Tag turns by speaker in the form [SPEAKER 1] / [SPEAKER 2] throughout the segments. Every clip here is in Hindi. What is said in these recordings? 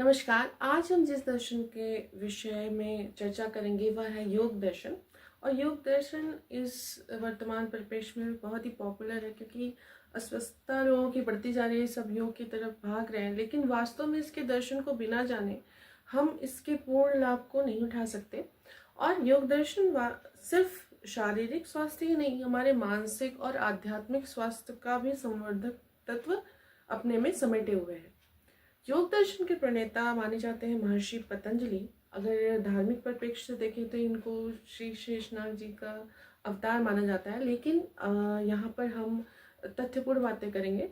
[SPEAKER 1] नमस्कार। आज हम जिस दर्शन के विषय में चर्चा करेंगे वह है योग दर्शन। और योग दर्शन इस वर्तमान परिप्रेक्ष्य में बहुत ही पॉपुलर है, क्योंकि अस्वस्थता लोगों की बढ़ती जा रही है, सब योग की तरफ भाग रहे हैं, लेकिन वास्तव में इसके दर्शन को बिना जाने हम इसके पूर्ण लाभ को नहीं उठा सकते। और योग दर्शन सिर्फ शारीरिक स्वास्थ्य ही नहीं, हमारे मानसिक और आध्यात्मिक स्वास्थ्य का भी संवर्धक तत्व अपने में समेटे हुए हैं। योग दर्शन के प्रणेता माने जाते हैं महर्षि पतंजलि। अगर धार्मिक परिप्रेक्ष्य से देखें तो इनको श्री शेषनाग जी का अवतार माना जाता है, लेकिन यहाँ पर हम तथ्यपूर्ण बातें करेंगे।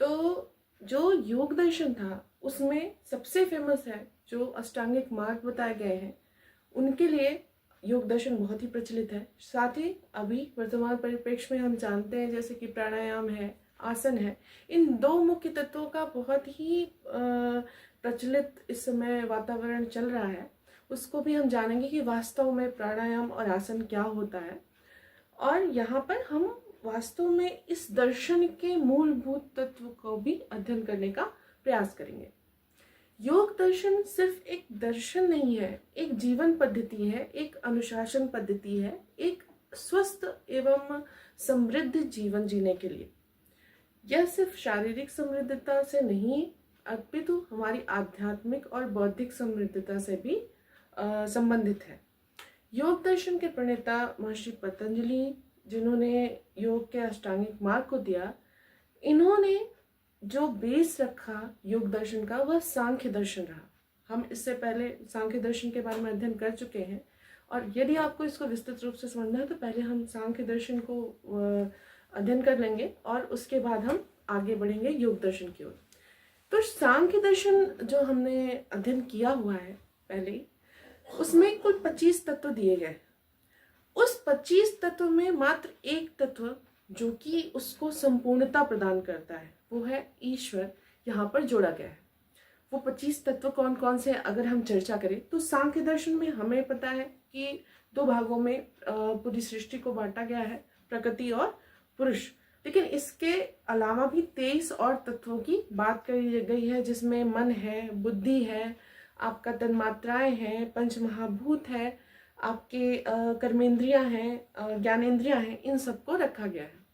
[SPEAKER 1] तो जो योग दर्शन था उसमें सबसे फेमस है जो अष्टांगिक मार्ग बताए गए हैं, उनके लिए योग दर्शन बहुत ही प्रचलित है। साथ ही अभी वर्तमान परिप्रेक्ष्य में हम जानते हैं जैसे कि प्राणायाम है, आसन है, इन दो मुख्य तत्वों का बहुत ही प्रचलित इस समय वातावरण चल रहा है। उसको भी हम जानेंगे कि वास्तव में प्राणायाम और आसन क्या होता है, और यहाँ पर हम वास्तव में इस दर्शन के मूलभूत तत्व को भी अध्ययन करने का प्रयास करेंगे। योग दर्शन सिर्फ एक दर्शन नहीं है, एक जीवन पद्धति है, एक अनुशासन पद्धति है, एक स्वस्थ एवं समृद्ध जीवन जीने के लिए। यह सिर्फ शारीरिक समृद्धता से नहीं अपितु हमारी आध्यात्मिक और बौद्धिक समृद्धता से भी संबंधित है। योग दर्शन के प्रणेता महर्षि पतंजलि, जिन्होंने योग के अष्टांगिक मार्ग को दिया, इन्होंने जो बेस रखा योग दर्शन का वह सांख्य दर्शन रहा। हम इससे पहले सांख्य दर्शन के बारे में अध्ययन कर चुके हैं, और यदि आपको इसको विस्तृत रूप से समझना है तो पहले हम सांख्य दर्शन को अध्ययन कर लेंगे और उसके बाद हम आगे बढ़ेंगे योग दर्शन की ओर। तो सांख्य दर्शन जो हमने अध्ययन किया हुआ है पहले, उसमें कुल 25 तत्व दिए गए। उस 25 तत्व में मात्र एक तत्व जो कि उसको संपूर्णता प्रदान करता है वो है ईश्वर, यहाँ पर जोड़ा गया है। वो 25 तत्व कौन कौन से अगर हम चर्चा करें तो सांख्य दर्शन में हमें पता है कि दो भागों में पूरी सृष्टि को बांटा गया है, प्रकृति और पुरुष। लेकिन इसके अलावा भी 23 और तत्वों की बात करी गई है, जिसमें मन है, बुद्धि है, आपका तन्मात्राएं हैं, पंच महाभूत है, आपके कर्मेंद्रियां हैं, ज्ञानेंद्रियां हैं, इन सबको रखा गया है।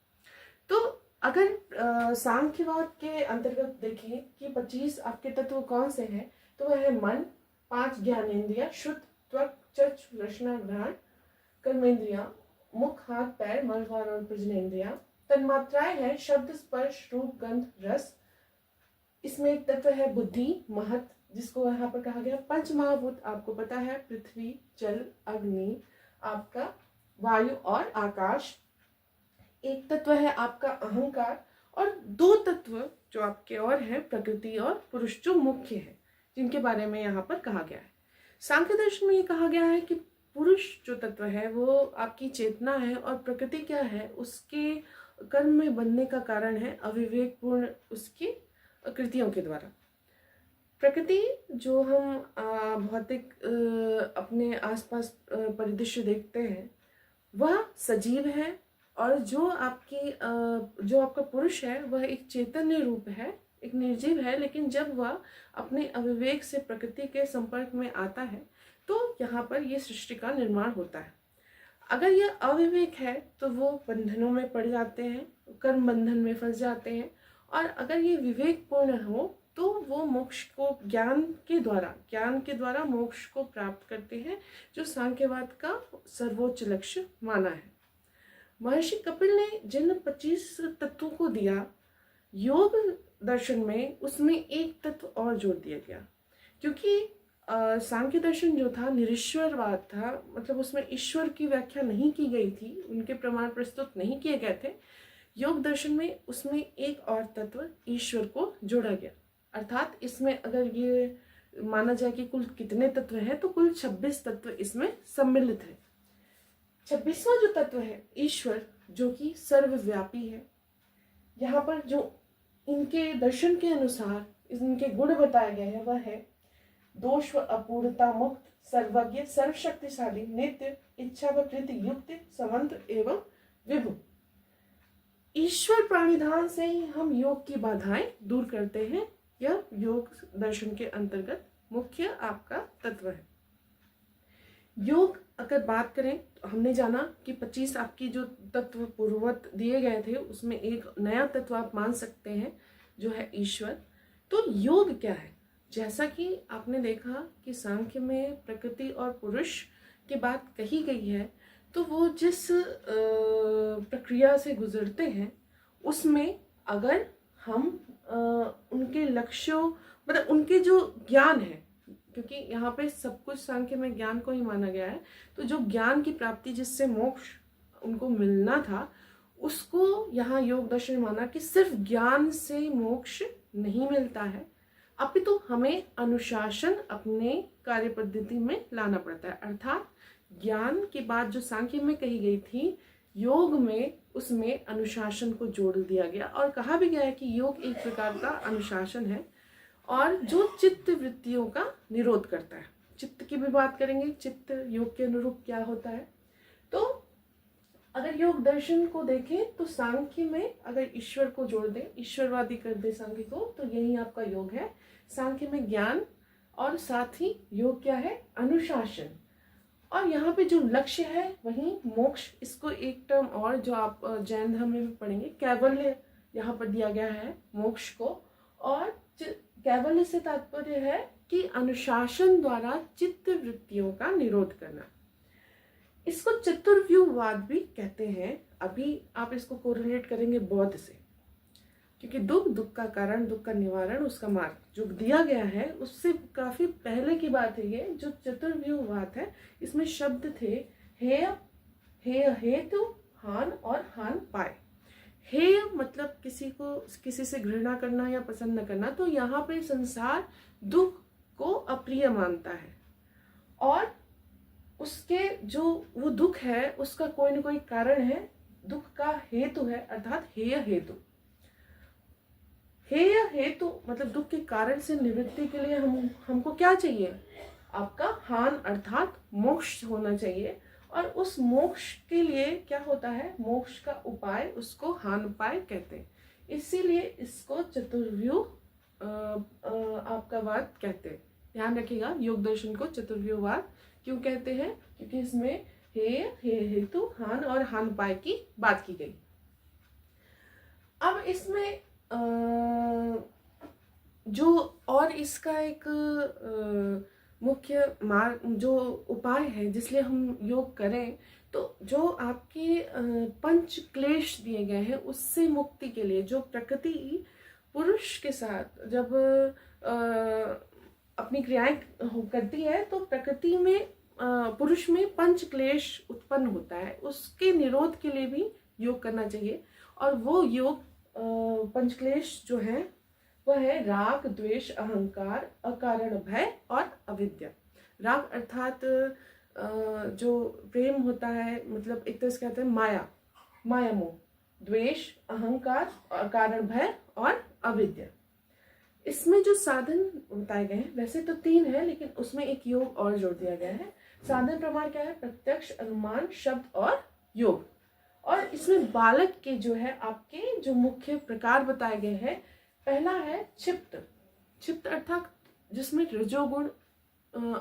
[SPEAKER 1] तो अगर सांख्यवाद के अंतर्गत देखें कि 25 आपके तत्व कौन से हैं, तो वह है मन, 5 ज्ञानेंद्रिया, शुद्ध, त्वक, चक्षु, रसना, घ्राण, कर्मेंद्रिया, मुख, हाथ, पैर, मलद्वार और प्रजनेंद्रिया। तन्मात्राएं हैं शब्द, स्पर्श, रूप, गंध, रस। इसमें एक तत्व है बुद्धि, महत, जिसको यहाँ पर कहा गया। पंच महाभूत आपको पता है, पृथ्वी, जल, अग्नि, आपका वायु और आकाश। एक तत्व है आपका अहंकार, और दो तत्व जो आपके और हैं, प्रकृति और पुरुष, जो मुख्य है, जिनके बारे में यहाँ पर कहा गया है। सांख्य दर्शन में ये कहा गया है कि पुरुष जो तत्व है वो आपकी चेतना है, और प्रकृति क्या है, उसके कर्म में बनने का कारण है अविवेकपूर्ण उसकी कृतियों के द्वारा। प्रकृति जो हम भौतिक अपने आसपास परिदृश्य देखते हैं वह सजीव है, और जो आपका पुरुष है वह एक चैतन्य रूप है, एक निर्जीव है। लेकिन जब वह अपने अविवेक से प्रकृति के संपर्क में आता है तो यहाँ पर ये सृष्टि का निर्माण होता है। अगर यह अविवेक है तो वो बंधनों में पड़ जाते हैं, कर्म बंधन में फंस जाते हैं, और अगर ये विवेकपूर्ण हो तो वो मोक्ष को ज्ञान के द्वारा मोक्ष को प्राप्त करते हैं, जो सांख्यवाद का सर्वोच्च लक्ष्य माना है। महर्षि कपिल ने जिन 25 तत्वों को दिया योग दर्शन में, उसमें एक तत्व और जोड़ दिया गया, क्योंकि सांख्य दर्शन जो था निरीश्वरवाद था, मतलब उसमें ईश्वर की व्याख्या नहीं की गई थी, उनके प्रमाण प्रस्तुत नहीं किए गए थे। योग दर्शन में उसमें एक और तत्व ईश्वर को जोड़ा गया। अर्थात इसमें अगर ये माना जाए कि कुल कितने तत्व हैं, तो कुल 26 तत्व इसमें सम्मिलित है। 26वां जो तत्व है ईश्वर, जो कि सर्वव्यापी है। यहाँ पर जो इनके दर्शन के अनुसार इनके गुण बताए गए हैं वह है दोष व अपूर्णता मुक्त, सर्वज्ञ, सर्वशक्तिशाली, नित्य, इच्छा व कृति युक्त, समंत एवं विभु। ईश्वर प्राणिधान से ही हम योग की बाधाएं दूर करते हैं, यह योग दर्शन के अंतर्गत मुख्य आपका तत्व है। योग अगर बात करें तो हमने जाना कि 25 आपकी जो तत्व पूर्ववत दिए गए थे उसमें एक नया तत्व आप मान सकते हैं जो है ईश्वर। तो योग क्या है? जैसा कि आपने देखा कि सांख्य में प्रकृति और पुरुष की बात कही गई है, तो वो जिस प्रक्रिया से गुजरते हैं उसमें अगर हम उनके लक्ष्यों मतलब उनके जो ज्ञान है, क्योंकि यहाँ पे सब कुछ सांख्य में ज्ञान को ही माना गया है, तो जो ज्ञान की प्राप्ति जिससे मोक्ष उनको मिलना था उसको यहाँ योग दर्शन माना कि सिर्फ ज्ञान से मोक्ष नहीं मिलता है, अपितु हमें अनुशासन अपने कार्य पद्धति में लाना पड़ता है। अर्थात ज्ञान की बात जो सांख्य में कही गई थी, योग में उसमें अनुशासन को जोड़ दिया गया और कहा भी गया है कि योग एक प्रकार का अनुशासन है और जो चित्त वृत्तियों का निरोध करता है। चित्त की भी बात करेंगे, चित्त योग के अनुरूप क्या होता है। तो अगर योग दर्शन को देखें तो सांख्य में अगर ईश्वर को जोड़ दें, ईश्वरवादी कर दे सांख्य को, तो यही आपका योग है। सांख्य में ज्ञान और साथ ही योग क्या है? अनुशासन। और यहाँ पे जो लक्ष्य है वही मोक्ष। इसको एक टर्म और जो आप जैन धर्म में भी पढ़ेंगे, कैवल्य यहाँ पर दिया गया है मोक्ष को। और कैवल्य से तात्पर्य है कि अनुशासन द्वारा चित्त वृत्तियों का निरोध करना। इसको चतुर्व्यूहवाद भी कहते हैं। अभी आप इसको कोरिलेट करेंगे बौद्ध से, क्योंकि दुख का कारण, दुख का निवारण, उसका मार्ग जो दिया गया है उससे काफी पहले की बात है ये। जो चतुर्व्यूहवाद है इसमें शब्द थे हेय, हेतु, हान और हान पाय। हेय मतलब किसी से घृणा करना या पसंद न करना, तो यहाँ पे संसार दुख को अप्रिय मानता है और उसके जो वो दुख है उसका कोई न कोई कारण है, दुख का हेतु है, अर्थात हेय हेतु। हेय हेतु मतलब दुख के कारण से निवृत्ति के लिए हमको क्या चाहिए? आपका हान अर्थात मोक्ष होना चाहिए। और उस मोक्ष के लिए क्या होता है? मोक्ष का उपाय, उसको हानपाय कहते हैं। इसीलिए इसको चतुर्व्यूह आपका वाद कहते हैं। ध्यान रखिएगा, योग दर्शन को चतुर्व्यूहवाद क्यों कहते हैं? क्योंकि इसमें हे हेतु, हान और हानपाय की बात की गई। अब इसमें जो और इसका एक मुख्य मार्ग जो उपाय है जिसलिए हम योग करें, तो जो आपके पंच क्लेश दिए गए हैं उससे मुक्ति के लिए, जो प्रकृति पुरुष के साथ जब अपनी क्रियाएं करती है तो प्रकृति में पुरुष में पंच क्लेश उत्पन्न होता है, उसके निरोध के लिए भी योग करना चाहिए। और वो योग पंचक्लेश जो है वह है राग, द्वेष, अहंकार, अकारण भय और अविद्या। राग अर्थात जो प्रेम होता है, मतलब एक तरह से कहते हैं माया मोह। द्वेष, अहंकार, अकारण भय और अविद्या। इसमें जो साधन बताए गए हैं, वैसे तो 3 है लेकिन उसमें एक योग और जोड़ दिया गया है। साधन प्रमाण क्या है? प्रत्यक्ष, अनुमान, शब्द और योग। और इसमें बालक के जो है आपके जो मुख्य प्रकार बताए गए हैं, पहला है क्षिप्त अर्थात जिसमें रजोगुण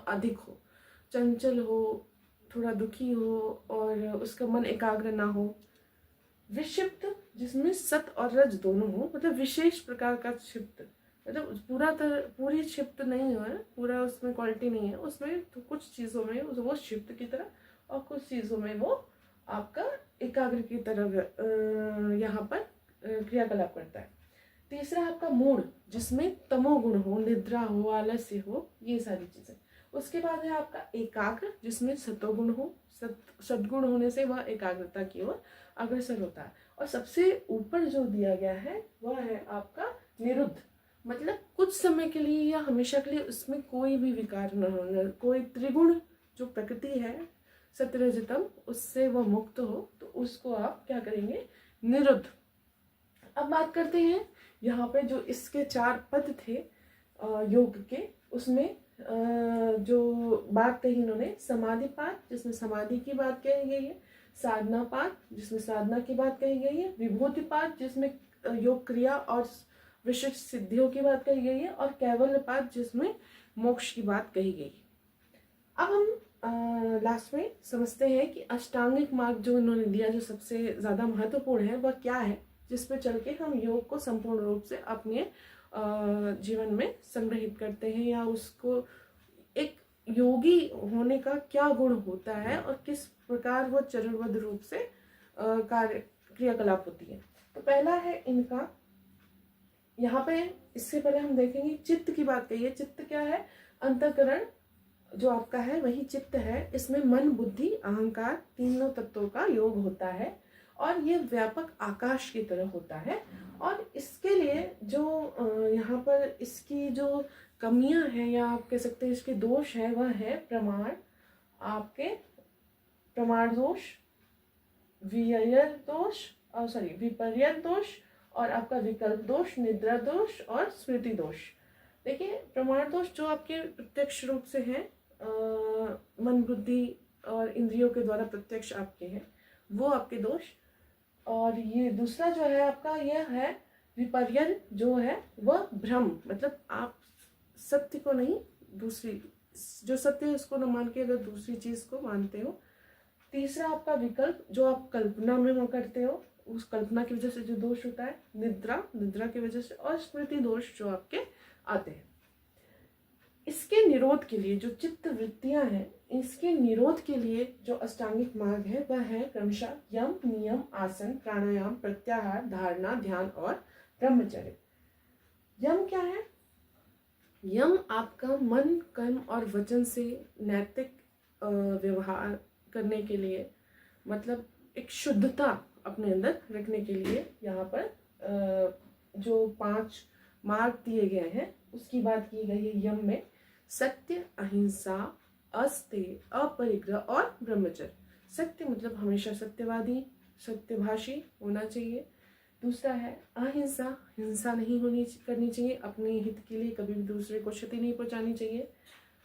[SPEAKER 1] अधिक हो, चंचल हो, थोड़ा दुखी हो और उसका मन एकाग्र ना हो। विक्षिप्त जिसमें सत और रज दोनों हो, मतलब विशेष प्रकार का क्षिप्त, मतलब पूरी क्षिप्त नहीं है, पूरा उसमें क्वालिटी नहीं है, उसमें तो कुछ चीज़ों में वो क्षिप्त की तरह और कुछ चीज़ों में वो आपका एकाग्र की तरह यहाँ पर क्रियाकलाप करता है। तीसरा आपका मूड, जिसमें तमोगुण हो, निद्रा हो, आलस्य हो, ये सारी चीजें। उसके बाद है आपका एकाग्र, जिसमें सतोगुण हो, सद्गुण होने से वह एकाग्रता की ओर अग्रसर होता है। और सबसे ऊपर जो दिया गया है वह है आपका निरुद्ध, मतलब कुछ समय के लिए या हमेशा के लिए उसमें कोई भी विकार न हो, कोई त्रिगुण जो प्रकृति है सत्यरजतम, उससे वह मुक्त हो, तो उसको आप क्या करेंगे? निरुद्ध। अब बात करते हैं यहाँ पे जो इसके 4 पद थे योग के, उसमें जो बात कही इन्होंने, समाधिपात जिसमें समाधि की बात कही गई है, साधनापात जिसमें साधना की बात कही गई है, विभूतिपात जिसमें योग क्रिया और विशिष्ट सिद्धियों की बात कही गई है, और कैवल्यपात जिसमें मोक्ष की बात कही गई। अब हम लास्ट में समझते हैं कि अष्टांगिक मार्ग जो उन्होंने दिया, जो सबसे ज़्यादा महत्वपूर्ण है, वह क्या है, जिस पे चल के हम योग को संपूर्ण रूप से अपने जीवन में संग्रहित करते हैं, या उसको एक योगी होने का क्या गुण होता है और किस प्रकार वो चरणबद्ध रूप से कार्य क्रियाकलाप होती है। तो पहला है इनका, यहाँ पे इससे पहले हम देखेंगे चित्त की बात कही है। चित्त क्या है? अंतःकरण जो आपका है वही चित्त है। इसमें मन, बुद्धि, अहंकार तीनों तत्वों का योग होता है और ये व्यापक आकाश की तरह होता है। और इसके लिए जो यहाँ पर इसकी जो कमियां हैं, या आप कह सकते हैं इसके दोष है, वह है प्रमाण, आपके प्रमाण दोष, विपर्य दोष, और आपका विकल्प दोष, निद्रा दोष और स्मृति दोष। देखिए, प्रमाण दोष जो आपके प्रत्यक्ष रूप से हैं, मन, बुद्धि और इंद्रियों के द्वारा प्रत्यक्ष आपके हैं, वो आपके दोष। और ये दूसरा जो है आपका, यह है विपर्य, जो है वह भ्रम, मतलब आप सत्य को नहीं, दूसरी जो सत्य है उसको न मान के अगर दूसरी चीज को मानते हो। तीसरा आपका विकल्प, जो आप कल्पना में करते हो, उस कल्पना की वजह से जो दोष होता है। निद्रा की वजह से, और स्मृति दोष जो आपके आते हैं। इसके निरोध के लिए जो चित्त वृत्तियां हैं, इसके निरोध के लिए जो अष्टांगिक मार्ग है वह है क्रमशः यम, नियम, आसन, प्राणायाम, प्रत्याहार, धारणा, ध्यान और ब्रह्मचर्य। यम क्या है? यम आपका मन, कर्म और वचन से नैतिक व्यवहार करने के लिए, मतलब एक शुद्धता अपने अंदर रखने के लिए यहाँ पर जो 5 मार्ग दिए गए हैं उसकी बात की गई है। यम में सत्य, अहिंसा, अस्तेय, अपरिग्रह और ब्रह्मचर्य। सत्य मतलब हमेशा सत्यवादी, सत्यभाषी होना चाहिए। दूसरा है अहिंसा, हिंसा नहीं करनी चाहिए, अपने हित के लिए कभी भी दूसरे को क्षति नहीं पहुंचानी चाहिए।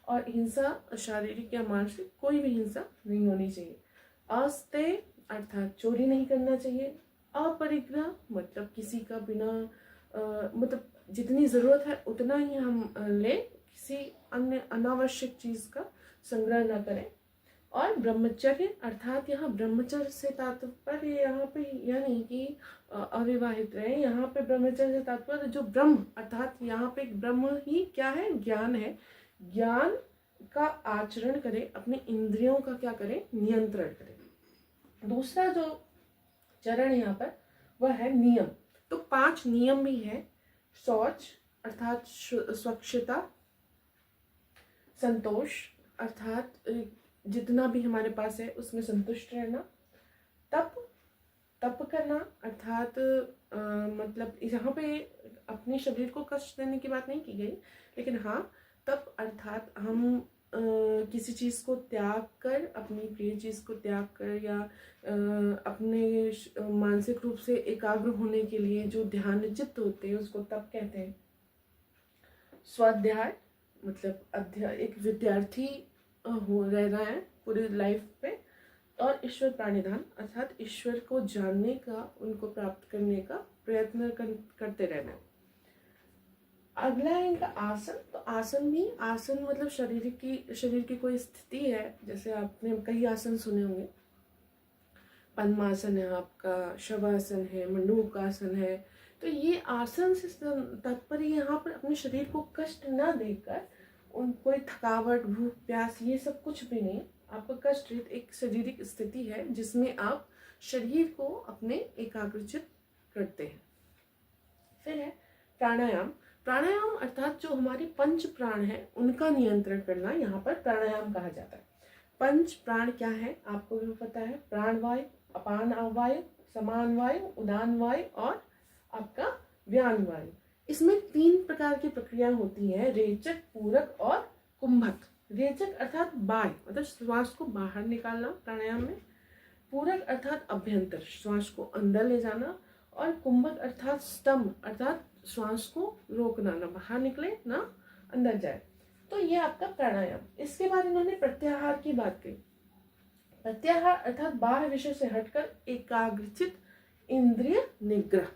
[SPEAKER 1] और हिंसा शारीरिक या मानसिक कोई भी हिंसा नहीं होनी चाहिए। अस्तेय अर्थात चोरी नहीं करना चाहिए। अपरिग्रह मतलब किसी का बिना मतलब जितनी ज़रूरत है उतना ही हम लें, किसी अन्य अनावश्यक चीज़ का संग्रह न करें। और ब्रह्मचर्य अर्थात यहाँ ब्रह्मचर्य से तात्पर्य यहाँ पे यह नहीं कि अविवाहित रहे। यहाँ पे ब्रह्मचर्य से तात्पर्य जो ब्रह्म, अर्थात यहाँ पे ब्रह्म ही क्या है? ज्ञान है। ज्ञान का आचरण करें, अपने इंद्रियों का क्या करें? नियंत्रण करें। दूसरा जो चरण यहाँ पर वह है नियम। तो 5 नियम भी है। शौच अर्थात स्वच्छता, संतोष अर्थात जितना भी हमारे पास है उसमें संतुष्ट रहना, तप करना अर्थात मतलब यहाँ पे अपने शरीर को कष्ट देने की बात नहीं की गई, लेकिन हाँ, तप अर्थात हम किसी चीज़ को त्याग कर, अपनी प्रिय चीज़ को त्याग कर, या अपने मानसिक रूप से एकाग्र होने के लिए जो ध्यान चित्त होते हैं उसको तप कहते हैं। स्वाध्याय मतलब एक विद्यार्थी हो रहना है पूरी लाइफ पे। और ईश्वर प्राणिधान अर्थात ईश्वर को जानने का, उनको प्राप्त करने का प्रयत्न करते रहना। अगला है इनका आसन। तो आसन भी, आसन मतलब शरीर की कोई स्थिति है। जैसे आपने कई आसन सुने होंगे, पद्मासन है आपका, शवासन है, मंडूकासन है। तो ये आसन से तात्पर्य यहाँ पर अपने शरीर को कष्ट न देकर, उन कोई थकावट, भूख, प्यास ये सब कुछ भी नहीं, आपका कष्ट रहित एक शारीरिक स्थिति है जिसमें आप शरीर को अपने एकाग्रचित करते हैं। फिर है प्राणायाम। प्राणायाम अर्थात जो हमारे 5 प्राण हैं उनका नियंत्रण करना यहाँ पर प्राणायाम कहा जाता है। 5 प्राण क्या है आपको भी पता है? प्राण वायु, अपान वायु, समान वायु, उदान वायु और आपका व्यान वायु। इसमें 3 प्रकार की प्रक्रिया होती है, रेचक, पूरक और कुंभक। रेचक अर्थात बाह्य, मतलब श्वास को बाहर निकालना प्राणायाम में। पूरक अर्थात अभ्यंतर, श्वास को अंदर ले जाना। और कुंभक अर्थात स्तंभ, अर्थात श्वास को रोकना, ना बाहर निकले ना अंदर जाए। तो ये आपका प्राणायाम। इसके बाद इन्होंने प्रत्याहार की बात की। प्रत्याहार अर्थात बाह्य विषय से हटकर एकाग्रचित इंद्रिय निग्रह।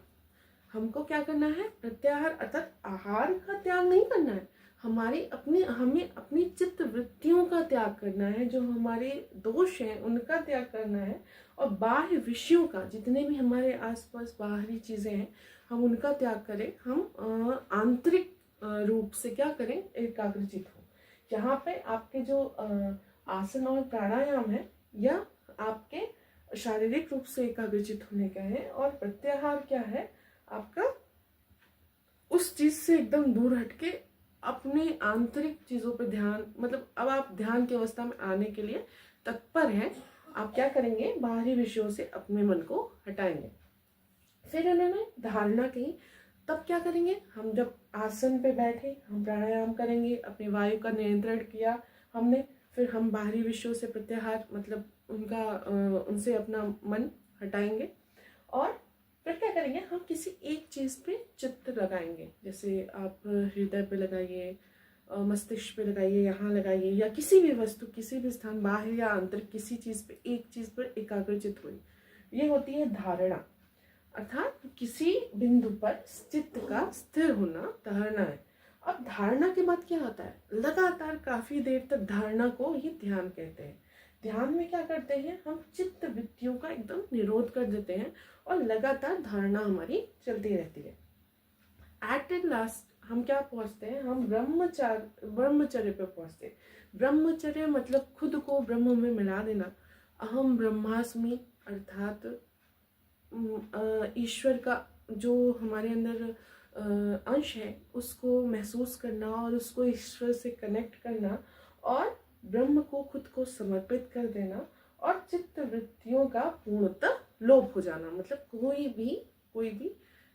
[SPEAKER 1] हमको क्या करना है? प्रत्याहार अर्थात आहार का त्याग नहीं करना है, हमें अपनी चित्त वृत्तियों का त्याग करना है, जो हमारे दोष हैं उनका त्याग करना है, और बाह्य विषयों का, जितने भी हमारे आसपास बाहरी चीज़ें हैं हम उनका त्याग करें। हम आंतरिक रूप से क्या करें, एकाग्रचित हो। यहाँ पे आपके जो आसन और प्राणायाम है या आपके शारीरिक रूप से एकाग्रचित होने का है, और प्रत्याहार क्या है आपका उस चीज से एकदम दूर हटके अपने आंतरिक चीजों पे ध्यान, मतलब अब आप ध्यान की अवस्था में आने के लिए तत्पर हैं। आप क्या करेंगे, बाहरी विषयों से अपने मन को हटाएंगे। फिर उन्होंने धारणा कही, तब क्या करेंगे, हम जब आसन पे बैठे हम प्राणायाम करेंगे, अपने वायु का नियंत्रण किया हमने, फिर हम बाहरी विषयों से प्रत्याहार, मतलब उनसे अपना मन हटाएंगे, और फिर क्या करेंगे, हम किसी एक चीज़ पे चित्त लगाएंगे। जैसे आप हृदय पे लगाइए, मस्तिष्क पे लगाइए, यहाँ लगाइए, या किसी भी वस्तु, किसी भी स्थान, बाहर या आंतरिक किसी चीज़ पे, एक चीज़ पर एकाग्रचित हुई। ये होती है धारणा, अर्थात किसी बिंदु पर चित्त का स्थिर होना धारणा है। अब धारणा के बाद क्या होता है, लगातार काफी देर तक धारणा को ही ध्यान कहते हैं। ध्यान में क्या करते हैं, हम चित्त वृत्तियों का एकदम निरोध कर देते हैं और लगातार धारणा हमारी चलती रहती है। एट एंड लास्ट हम क्या पहुंचते हैं, हम ब्रह्मचर्य पे पहुंचते हैं। ब्रह्मचर्य मतलब खुद को ब्रह्म में मिला देना, अहम ब्रह्मास्मि, अर्थात ईश्वर का जो हमारे अंदर अंश है उसको महसूस करना और उसको ईश्वर से कनेक्ट करना, और ब्रह्म को खुद को समर्पित कर देना, और चित्त वृत्तियों का पूर्णतः लोप हो जाना, मतलब कोई भी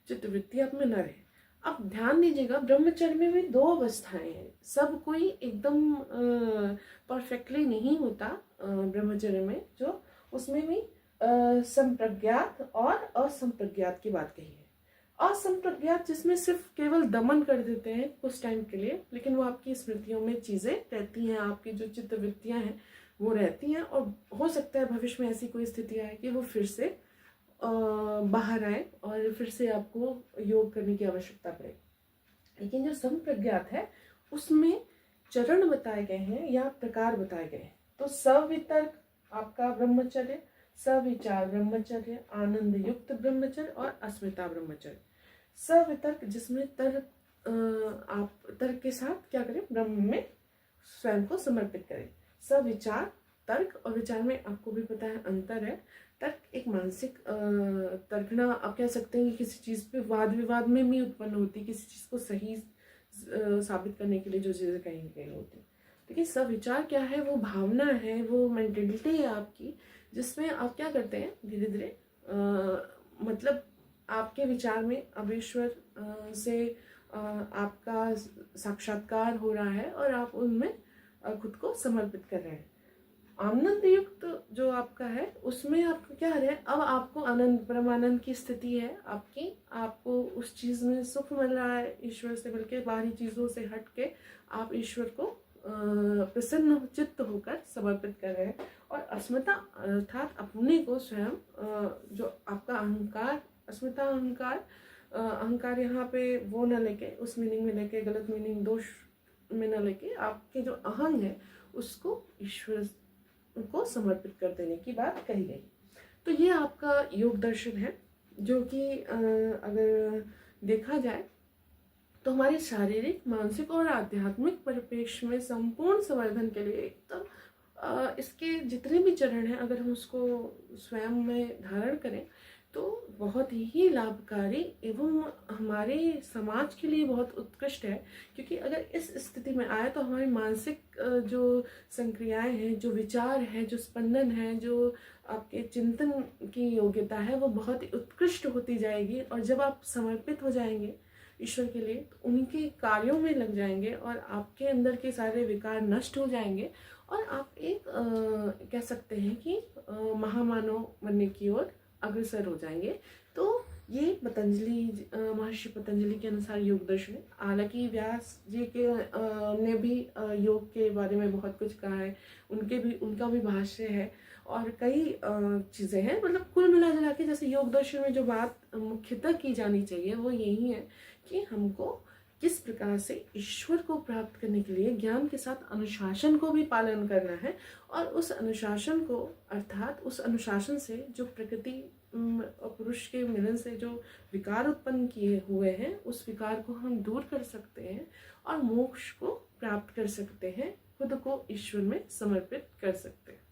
[SPEAKER 1] चित्त वृत्ति आप में न रहे। अब ध्यान दीजिएगा, ब्रह्मचर्य में भी दो अवस्थाएं हैं, सब कोई एकदम परफेक्टली नहीं होता ब्रह्मचर्य में, जो उसमें भी संप्रज्ञात और असंप्रज्ञात की बात कही है। असंप्रज्ञात जिसमें सिर्फ केवल दमन कर देते हैं कुछ टाइम के लिए, लेकिन वो आपकी स्मृतियों में चीजें रहती हैं, आपकी जो चित्त वृत्तियां हैं वो रहती हैं, और हो सकता है भविष्य में ऐसी कोई स्थिति आए कि वो फिर से बाहर आए और फिर से आपको योग करने की आवश्यकता पड़े। लेकिन जो संप्रज्ञात है उसमें चरण बताए गए हैं या प्रकार बताए गए हैं। तो सवितर्क आपका ब्रह्मचर्य, सविचार ब्रह्मचर्य, आनंद युक्त ब्रह्मचर्य और अस्मिता ब्रह्मचर्य। सवितर्क जिसमें तर्क, आप तर्क के साथ क्या करें, ब्रह्म में स्वयं को समर्पित करें। सविचार, तर्क और विचार में आपको भी पता है अंतर है। तर्क एक मानसिक तर्कना, आप कह सकते हैं कि किसी चीज़ पे वाद विवाद में भी उत्पन्न होती है, किसी चीज़ को सही साबित करने के लिए जो चीज़ें कहीं कहीं होती है। देखिए सविचार क्या है, वो भावना है, वो मेंटेलिटी है आपकी, जिसमें आप क्या करते हैं धीरे धीरे, मतलब आपके विचार में अब ईश्वर से आपका साक्षात्कार हो रहा है और आप उनमें खुद को समर्पित कर रहे हैं। आनंद युक्त जो आपका है उसमें आप क्या है, अब आपको आनंद, परमानंद की स्थिति है आपकी, आपको उस चीज में सुख मिल रहा है ईश्वर से मिलके, बाहरी चीजों से हट के आप ईश्वर को प्रसन्न चित्त होकर समर्पित कर रहे हैं। और अस्मिता अर्थात अपने को स्वयं, जो आपका अहंकार, अस्मिता अहंकार, अहंकार यहाँ पे वो न लेके, उस मीनिंग में लेके, गलत मीनिंग दोष में न लेके, आपके जो अहंग है उसको ईश्वर को समर्पित कर देने की बात कही गई। तो ये आपका योग दर्शन है, जो कि अगर देखा जाए तो हमारे शारीरिक, मानसिक और आध्यात्मिक परिप्रेक्ष्य में संपूर्ण संवर्धन के लिए एकदम इसके जितने भी चरण हैं अगर हम उसको स्वयं में धारण करें तो बहुत ही लाभकारी एवं हमारे समाज के लिए बहुत उत्कृष्ट है। क्योंकि अगर इस स्थिति में आए तो हमारी मानसिक जो संक्रियाएं हैं, जो विचार है, जो स्पंदन है, जो आपके चिंतन की योग्यता है, वो बहुत ही उत्कृष्ट होती जाएगी। और जब आप समर्पित हो जाएंगे ईश्वर के लिए तो उनके कार्यों में लग जाएंगे और आपके अंदर के सारे विकार नष्ट हो जाएंगे और आप एक कह सकते हैं कि महामानव बनने की ओर अग्रसर हो जाएंगे। तो ये पतंजलि, महर्षि पतंजलि के अनुसार योग दर्शन है। हालांकि व्यास जी के ने भी योग के बारे में बहुत कुछ कहा है, उनका भी भाष्य है और कई चीज़ें हैं। मतलब कुल मिला जुला के जैसे योग दर्शन में जो बात मुख्यतः की जानी चाहिए वो यही है कि हमको किस प्रकार से ईश्वर को प्राप्त करने के लिए ज्ञान के साथ अनुशासन को भी पालन करना है, और उस अनुशासन को अर्थात उस अनुशासन से जो प्रकृति और पुरुष के मिलन से जो विकार उत्पन्न किए हुए हैं उस विकार को हम दूर कर सकते हैं और मोक्ष को प्राप्त कर सकते हैं, खुद को ईश्वर में समर्पित कर सकते हैं।